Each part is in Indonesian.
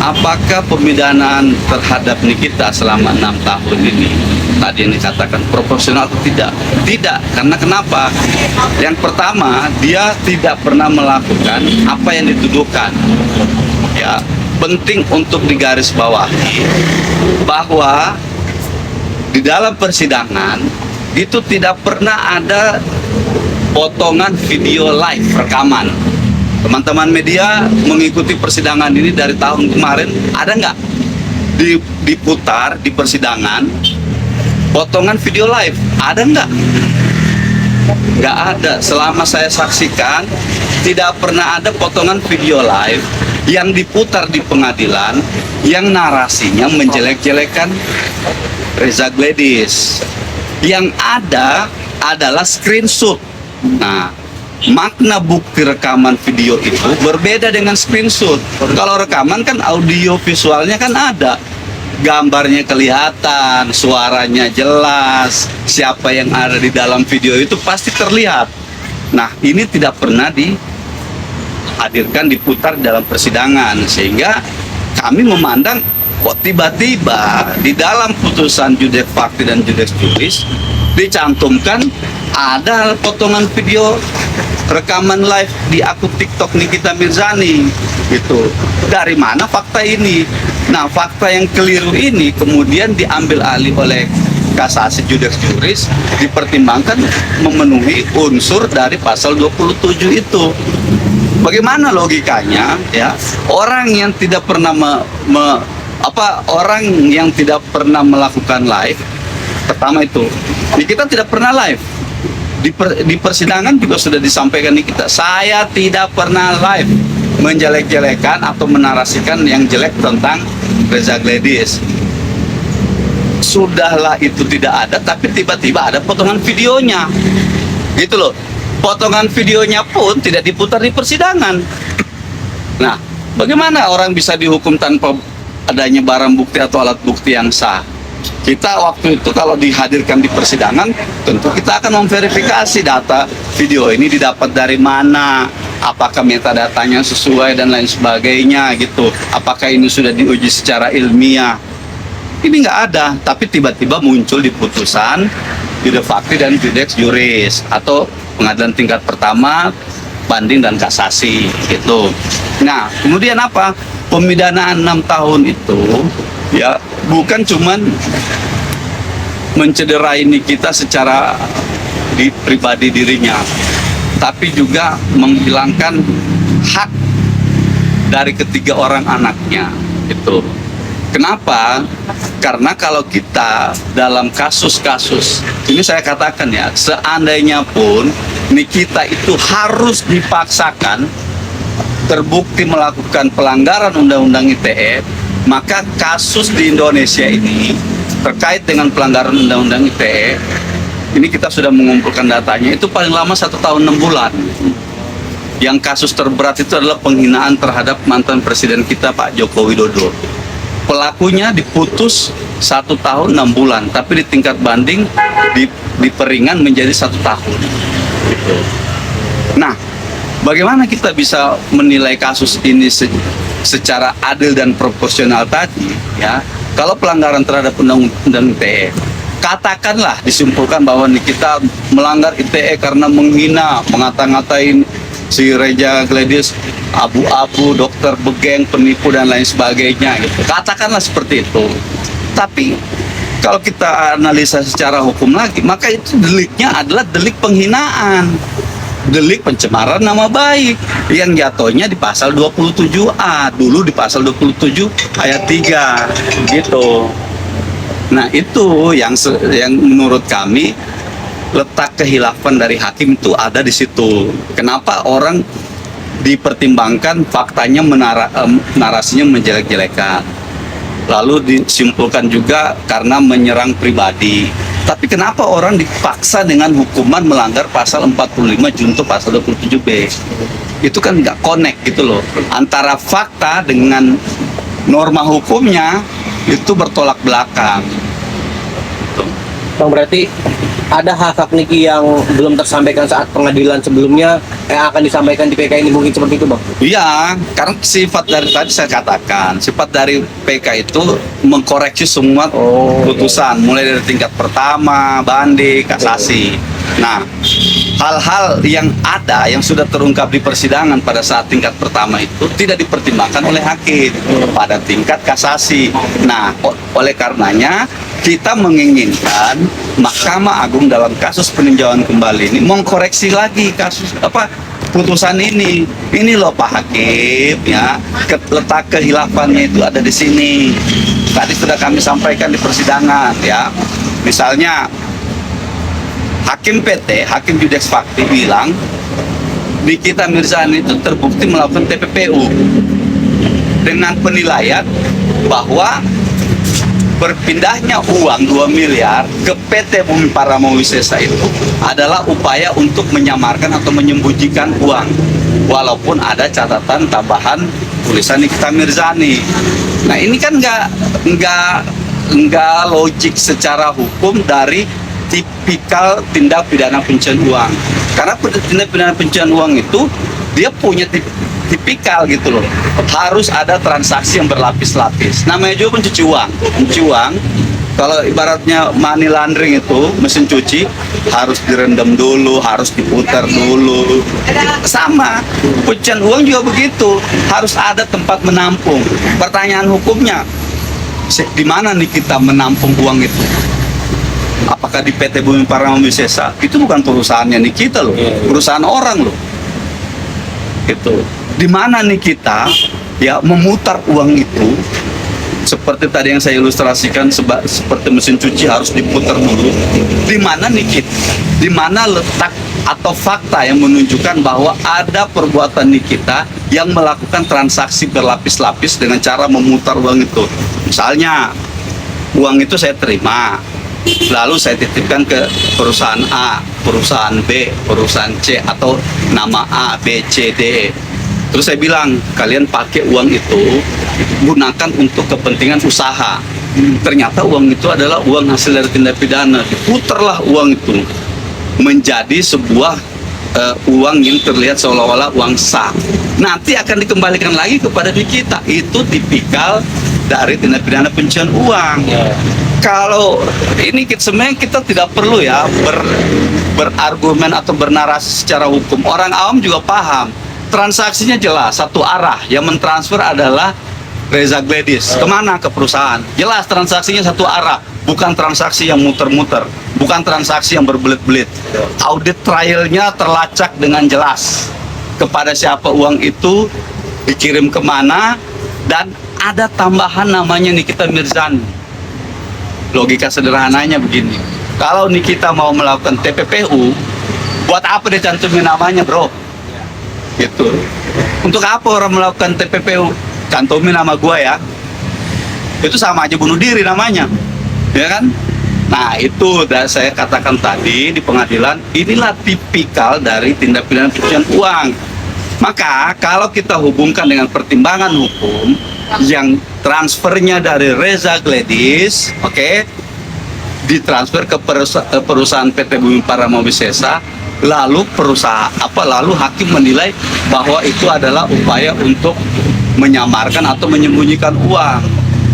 apakah pemidanaan terhadap Nikita selama 6 tahun ini tadi yang dikatakan proporsional atau tidak? Tidak, karena kenapa? Yang pertama, dia tidak pernah melakukan apa yang dituduhkan. Ya, penting untuk digarisbawahi bahwa di dalam persidangan itu tidak pernah ada potongan video live rekaman. Teman-teman media mengikuti persidangan ini dari tahun kemarin, ada nggak diputar di persidangan potongan video live? Ada nggak? Nggak ada. Selama saya saksikan, tidak pernah ada potongan video live yang diputar di pengadilan yang narasinya menjelek-jelekan Reza Gladys. Yang ada adalah screenshot. Nah, makna bukti rekaman video itu berbeda dengan screenshot. Kalau rekaman kan audio visualnya kan ada, gambarnya kelihatan, suaranya jelas, siapa yang ada di dalam video itu pasti terlihat. Nah, ini tidak pernah dihadirkan, diputar dalam persidangan, sehingga kami memandang kok tiba-tiba di dalam putusan Judek Fakti dan Judek Juris dicantumkan ada potongan video rekaman live di akun TikTok Nikita Mirzani gitu. Dari mana fakta ini? Nah, fakta yang keliru ini kemudian diambil alih oleh kasasi Judek Juris, dipertimbangkan memenuhi unsur dari pasal 27 itu. Bagaimana logikanya ya? Orang yang tidak pernah orang yang tidak pernah melakukan live, pertama itu Nikita tidak pernah live di persidangan juga sudah disampaikan Nikita, saya tidak pernah live menjelek-jelekan atau menarasikan yang jelek tentang Reza Gladys. Sudahlah itu tidak ada, tapi tiba-tiba ada potongan videonya gitu loh. Potongan videonya pun tidak diputar di persidangan. Nah, bagaimana orang bisa dihukum tanpa adanya barang bukti atau alat bukti yang sah? Kita waktu itu kalau dihadirkan di persidangan, tentu kita akan memverifikasi data video ini didapat dari mana, apakah metadatanya sesuai dan lain sebagainya gitu. Apakah ini sudah diuji secara ilmiah? Ini nggak ada, tapi tiba-tiba muncul di putusan Judek Fakti dan Judek Juris atau pengadilan tingkat pertama, banding dan kasasi gitu. Nah, kemudian apa? Pemidanaan 6 tahun itu ya bukan cuman mencederai Nikita secara pribadi dirinya, tapi juga menghilangkan hak dari ketiga orang anaknya itu. Kenapa? Karena kalau kita dalam kasus-kasus ini, saya katakan ya, seandainya pun Nikita itu harus dipaksakan terbukti melakukan pelanggaran Undang-Undang ITE, maka kasus di Indonesia ini terkait dengan pelanggaran Undang-Undang ITE ini kita sudah mengumpulkan datanya, itu paling lama 1 tahun 6 bulan. Yang kasus terberat itu adalah penghinaan terhadap mantan presiden kita Pak Joko Widodo. Pelakunya diputus 1 tahun 6 bulan, tapi di tingkat banding diperingan menjadi 1 tahun gitu. Nah, bagaimana kita bisa menilai kasus ini secara adil dan proporsional tadi ya? Kalau pelanggaran terhadap Undang-Undang ITE, katakanlah disimpulkan bahwa kita melanggar ITE karena menghina, mengata-ngatain si Reza Gladys abu-abu, dokter begeng, penipu dan lain sebagainya gitu. Katakanlah seperti itu. Tapi kalau kita analisa secara hukum lagi, maka itu deliknya adalah delik penghinaan, delik pencemaran nama baik yang jatuhnya di pasal 27A, dulu di pasal 27 ayat 3 gitu. Nah, itu yang menurut kami letak kehilafan dari hakim itu ada di situ. Kenapa orang dipertimbangkan faktanya narasinya menjelek-jelekan, lalu disimpulkan juga karena menyerang pribadi. Tapi kenapa orang dipaksa dengan hukuman melanggar pasal 45 junto pasal 27B? Itu kan nggak connect gitu loh, antara fakta dengan norma hukumnya itu bertolak belakang. Bang, berarti ada hak-hak Niki yang belum tersampaikan saat pengadilan sebelumnya yang akan disampaikan di PK ini, mungkin seperti itu, Bang? Iya, karena sifat dari tadi saya katakan, sifat dari PK itu mengkoreksi semua putusan, mulai dari tingkat pertama, banding, kasasi. Nah, hal-hal yang ada yang sudah terungkap di persidangan pada saat tingkat pertama itu tidak dipertimbangkan oleh hakim pada tingkat kasasi. Nah, oleh karenanya kita menginginkan Mahkamah Agung dalam kasus peninjauan kembali ini mengkoreksi lagi kasus putusan ini. Ini loh Pak Hakim, ya, letak kehilafannya itu ada di sini. Tadi sudah kami sampaikan di persidangan, ya. Misalnya Hakim PT, Hakim Judeks Fakti bilang Nikita Mirzani itu terbukti melakukan TPPU dengan penilaian bahwa berpindahnya uang 2 miliar ke PT Bumi Paramo Wisesa itu adalah upaya untuk menyamarkan atau menyembunyikan uang, walaupun ada catatan tambahan tulisan Nikita Mirzani. Nah, ini kan nggak logik secara hukum dari tipikal tindak pidana pencucian uang. Karena tindak pidana pencucian uang itu dia punya tipikal gitu loh. Harus ada transaksi yang berlapis-lapis. Namanya juga pencuci uang. Pencuci uang, kalau ibaratnya money laundering itu mesin cuci harus direndam dulu, harus diputar dulu. Sama, pencucian uang juga begitu. Harus ada tempat menampung. Pertanyaan hukumnya, di mana nih kita menampung uang itu? Apakah di PT Bumi Paramo Wisesa? Itu bukan perusahaannya nih kita loh, perusahaan orang loh. Itu di mana nih kita ya memutar uang itu? Seperti tadi yang saya ilustrasikan, seperti mesin cuci harus diputar dulu. Di mana nih kita? Di mana letak atau fakta yang menunjukkan bahwa ada perbuatan Nikita yang melakukan transaksi berlapis-lapis dengan cara memutar uang itu? Misalnya uang itu saya terima, lalu saya titipkan ke perusahaan A, perusahaan B, perusahaan C, atau nama A, B, C, D. Terus saya bilang, kalian pakai uang itu, gunakan untuk kepentingan usaha. Ternyata uang itu adalah uang hasil dari tindak pidana. Diputarlah uang itu menjadi sebuah uang yang terlihat seolah-olah uang sah. Nanti akan dikembalikan lagi kepada kita. Itu tipikal dari tindak pidana pencucian uang. Kalau ini sebenarnya kita tidak perlu ya berargumen atau bernarasi secara hukum. Orang awam juga paham. Transaksinya jelas, satu arah. Yang mentransfer adalah Reza Gladys. Kemana? Ke perusahaan. Jelas transaksinya satu arah. Bukan transaksi yang muter-muter. Bukan transaksi yang berbelit-belit. Audit trialnya terlacak dengan jelas. Kepada siapa uang itu, dikirim kemana, dan ada tambahan namanya Nikita Mirzani. Logika sederhananya begini, kalau Nikita mau melakukan TPPU, buat apa dia cantumin namanya, bro? Gitu. Untuk apa orang melakukan TPPU? Cantumin nama gua ya. Itu sama aja bunuh diri namanya, ya kan? Nah, itu saya katakan tadi di pengadilan, inilah tipikal dari tindak pidana pencucian uang. Maka kalau kita hubungkan dengan pertimbangan hukum yang transfernya dari Reza Gladys, ditransfer ke perusahaan PT Bumi Paramo Wisesa, lalu lalu hakim menilai bahwa itu adalah upaya untuk menyamarkan atau menyembunyikan uang.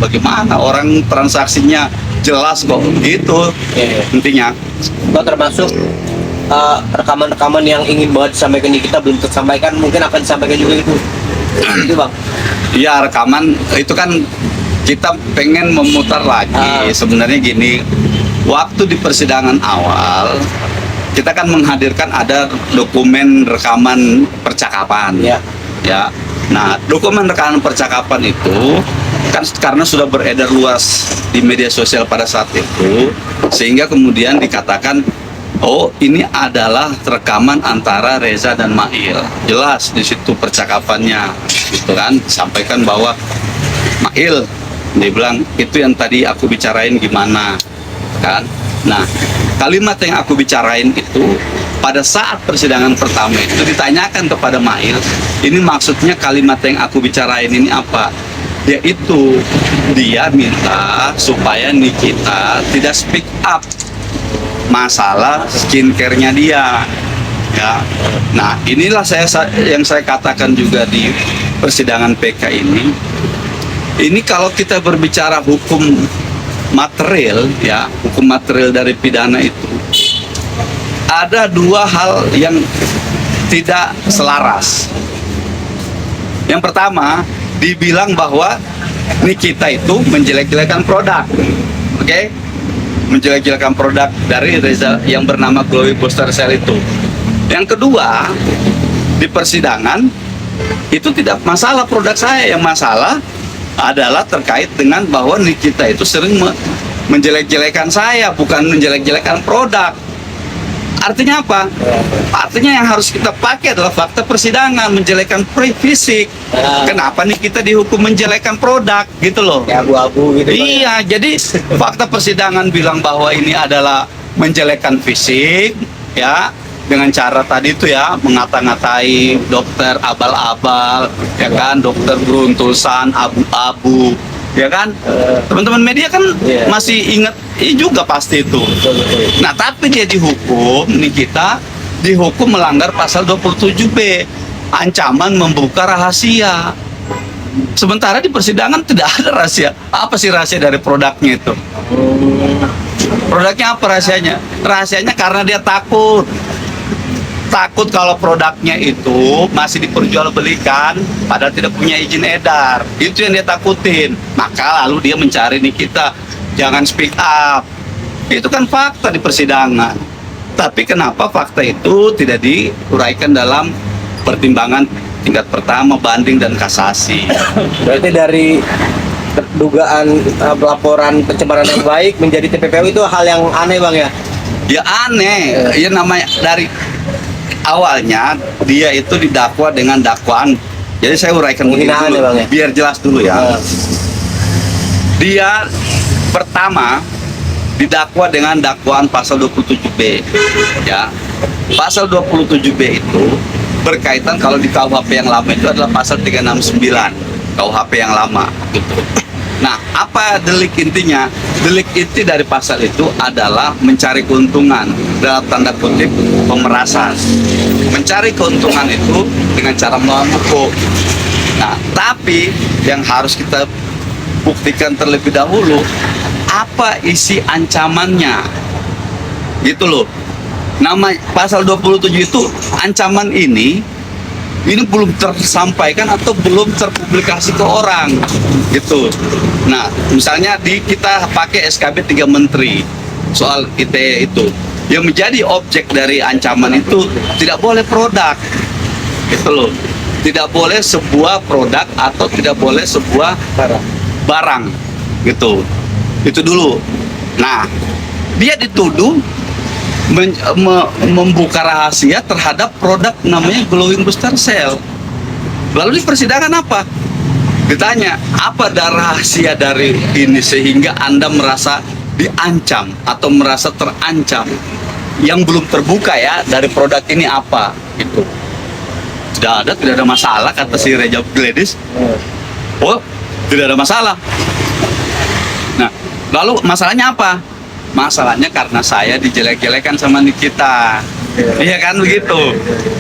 Bagaimana orang transaksinya jelas kok gitu. Intinya Termasuk rekaman-rekaman yang ingin banget disampaikan di kita belum tersampaikan, mungkin akan disampaikan juga itu Bang. Iya, rekaman itu kan kita pengen memutar lagi. Sebenarnya gini, waktu di persidangan awal kita kan menghadirkan ada dokumen rekaman percakapan. Ya. Nah, dokumen rekaman percakapan itu kan karena sudah beredar luas di media sosial pada saat itu, sehingga kemudian dikatakan, oh, ini adalah rekaman antara Reza dan Mail. Jelas di situ percakapannya, gitu kan? Sampaikan bahwa Mail, dia bilang itu yang tadi aku bicarain gimana, kan? Nah, kalimat yang aku bicarain itu pada saat persidangan pertama itu ditanyakan kepada Mail, ini maksudnya kalimat yang aku bicarain ini apa? Yaitu dia minta supaya Nikita tidak speak up masalah skincare-nya dia. Ya. Nah, inilah yang saya katakan juga di persidangan PK ini. Ini kalau kita berbicara hukum material, ya, hukum material dari pidana itu ada dua hal yang tidak selaras. Yang pertama, dibilang bahwa Nikita itu menjelek-jelekan produk, oke? Menjelek-jelekan produk dari Reza yang bernama Glowing Booster Cell itu. Yang kedua, di persidangan itu tidak masalah produk saya, yang masalah adalah terkait dengan bahwa Nikita itu sering menjelek-jelekan saya, bukan menjelek-jelekan produk. Artinya apa? Artinya yang harus kita pakai adalah fakta persidangan, menjelekkan fisik. Kenapa nih kita dihukum menjelekkan produk gitu loh? Ya abu-abu gitu. Iya, jadi fakta persidangan bilang bahwa ini adalah menjelekkan fisik, ya, dengan cara tadi itu ya, mengata-ngatai dokter abal-abal, ya kan, dokter beruntusan, abu-abu, ya kan? Teman-teman media kan masih ingat juga pasti itu. Nah, tapi dia dihukum, Nikita dihukum melanggar pasal 27B, ancaman membuka rahasia. Sementara di persidangan tidak ada rahasia. Apa sih rahasia dari produknya itu? Produknya apa rahasianya? Rahasianya karena dia takut kalau produknya itu masih diperjualbelikan padahal tidak punya izin edar. Itu yang dia takutin. Maka lalu dia mencari Nikita, jangan speak up. Itu kan fakta di persidangan. Tapi kenapa fakta itu tidak diuraikan dalam pertimbangan tingkat pertama, banding dan kasasi? Berarti dari dugaan laporan pencemaran yang baik menjadi TPPU itu hal yang aneh Bang ya? Ya aneh, ya namanya dari awalnya dia itu didakwa dengan dakwaan. Jadi saya uraikan begini Penghinaan dulu, ya, Bang, ya? biar jelas dulu ya. Dia pertama didakwa dengan dakwaan pasal 27B. Ya. Pasal 27B itu berkaitan kalau di KUHP yang lama itu adalah pasal 369 KUHP yang lama gitu. Nah, apa delik intinya? Delik inti dari pasal itu adalah mencari keuntungan, dalam tanda kutip pemerasan. Mencari keuntungan itu dengan cara melawan hukum. Nah, tapi yang harus kita buktikan terlebih dahulu apa isi ancamannya. Gitu loh. Nama pasal 27 itu ancaman ini belum tersampaikan atau belum terpublikasi ke orang gitu. Nah, misalnya kita pakai SKB 3 menteri soal ITE itu, yang menjadi objek dari ancaman itu tidak boleh produk gitu loh, tidak boleh sebuah produk atau tidak boleh sebuah barang gitu. Itu dulu. Nah, dia dituduh membuka rahasia terhadap produk namanya Glowing Booster Cell. Lalu di persidangan apa? Ditanya, apa ada rahasia dari ini sehingga Anda merasa diancam atau merasa terancam? Yang belum terbuka ya dari produk ini apa? Gitu. Tidak ada masalah, kata si Reza Gladys. Oh, tidak ada masalah. Nah, lalu masalahnya apa? Masalahnya karena saya dijelek-jelekan sama Nikita. Iya kan begitu.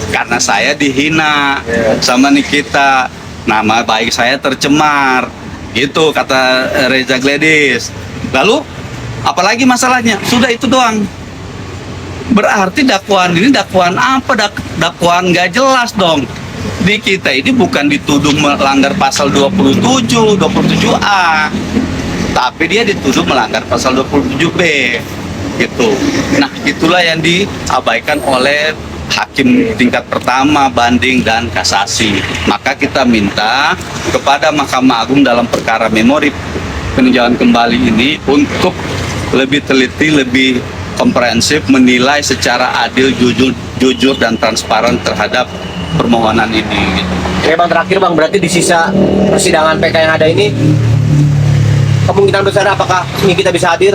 Karena saya dihina sama Nikita. Nama baik saya tercemar. Gitu kata Reza Gladys. Lalu apalagi masalahnya? Sudah itu doang. Berarti dakwaan ini dakwaan apa? Dakwaan nggak jelas dong. Nikita ini bukan dituduh melanggar pasal 27A. Tapi dia dituduh melanggar pasal 27B gitu. Nah, itulah yang diabaikan oleh hakim tingkat pertama, banding dan kasasi. Maka kita minta kepada Mahkamah Agung dalam perkara memori peninjauan kembali ini untuk lebih teliti, lebih komprehensif menilai secara adil, jujur dan transparan terhadap permohonan ini. Oke Bang, terakhir Bang, berarti di sisa persidangan PK yang ada ini kemungkinan besar apakah ini kita bisa hadir,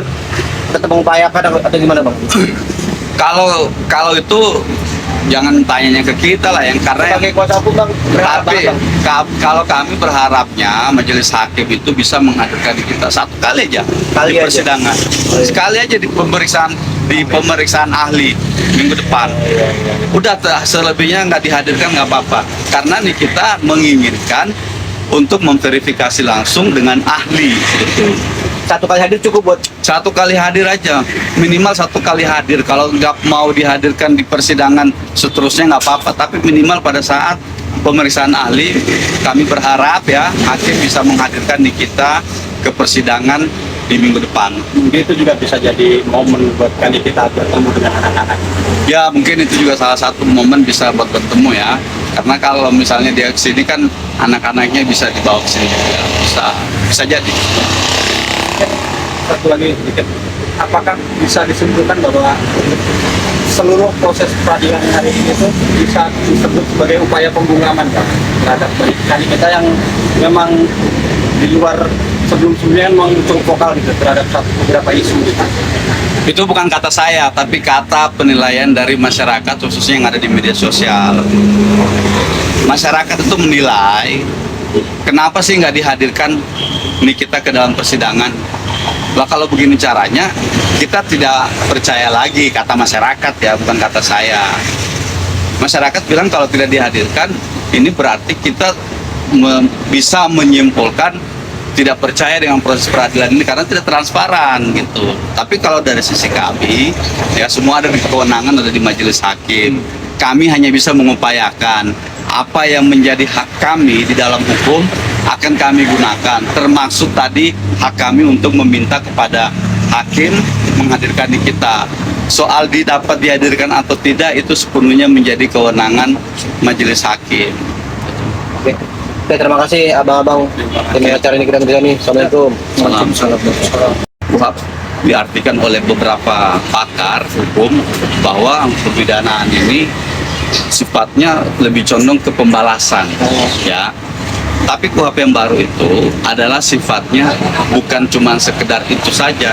tetap mengupayakan atau gimana Bang? Kalau itu jangan tanyanya ke kita lah, yang karena Sebagai kuasa hukum Bang, berharap tapi Bang. kalau kami berharapnya majelis hakim itu bisa menghadirkan kita satu kali aja Kali di aja. persidangan, sekali aja di pemeriksaan di pemeriksaan ahli minggu depan. Udah selebihnya nggak dihadirkan nggak apa-apa. Karena nih kita menginginkan untuk memverifikasi langsung dengan ahli. Satu kali hadir cukup buat Satu kali hadir aja, minimal satu kali hadir. Kalau nggak mau dihadirkan di persidangan seterusnya nggak apa-apa. Tapi minimal pada saat pemeriksaan ahli, kami berharap ya hakim bisa menghadirkan Nikita ke persidangan di minggu depan. Mungkin itu juga bisa jadi momen buat kali kita bertemu dengan anak-anak. Ya mungkin itu juga salah satu momen bisa buat bertemu ya. Karena kalau misalnya dia kesini kan anak-anaknya bisa dibawa ke sini juga. Bisa jadi. Satu lagi sedikit, apakah bisa disimpulkan bahwa seluruh proses peradilan hari ini itu bisa disebut sebagai upaya pembungkaman Pak, terhadap kali kita yang memang di luar sebelum-sebelumnya memang cukup vokal gitu terhadap beberapa isu gitu. Itu bukan kata saya, tapi kata penilaian dari masyarakat khususnya yang ada di media sosial. Masyarakat itu menilai, kenapa sih nggak dihadirkan Nikita ke dalam persidangan? Lah kalau begini caranya, kita tidak percaya lagi, kata masyarakat ya, bukan kata saya. Masyarakat bilang kalau tidak dihadirkan, ini berarti kita bisa menyimpulkan tidak percaya dengan proses peradilan ini karena tidak transparan gitu. Tapi kalau dari sisi kami, ya semua ada di kewenangan, ada di majelis hakim. Kami hanya bisa mengupayakan apa yang menjadi hak kami di dalam hukum akan kami gunakan, termasuk tadi hak kami untuk meminta kepada hakim menghadirkan kita. Soal dapat dihadirkan atau tidak itu sepenuhnya menjadi kewenangan majelis hakim. Oke. Oke, terima kasih abang-abang tim acara ini kita bisa nih. Assalamualaikum. Salam. KUHP diartikan oleh beberapa pakar hukum bahwa pemidanaan ini sifatnya lebih condong ke pembalasan, ya. Tapi KUHP yang baru itu adalah sifatnya bukan cuma sekedar itu saja,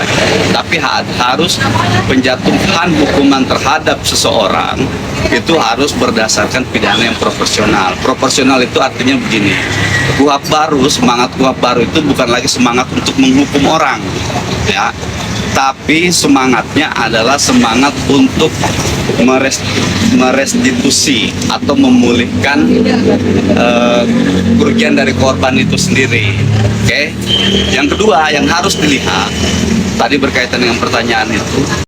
tapi harus penjatuhan hukuman terhadap seseorang itu harus berdasarkan pidana yang proporsional. Proporsional itu artinya begini, KUHP baru, semangat KUHP baru itu bukan lagi semangat untuk menghukum orang, ya. Tapi semangatnya adalah semangat untuk merestitusi atau memulihkan kerugian dari korban itu sendiri. Oke. Yang kedua yang harus dilihat tadi berkaitan dengan pertanyaan itu,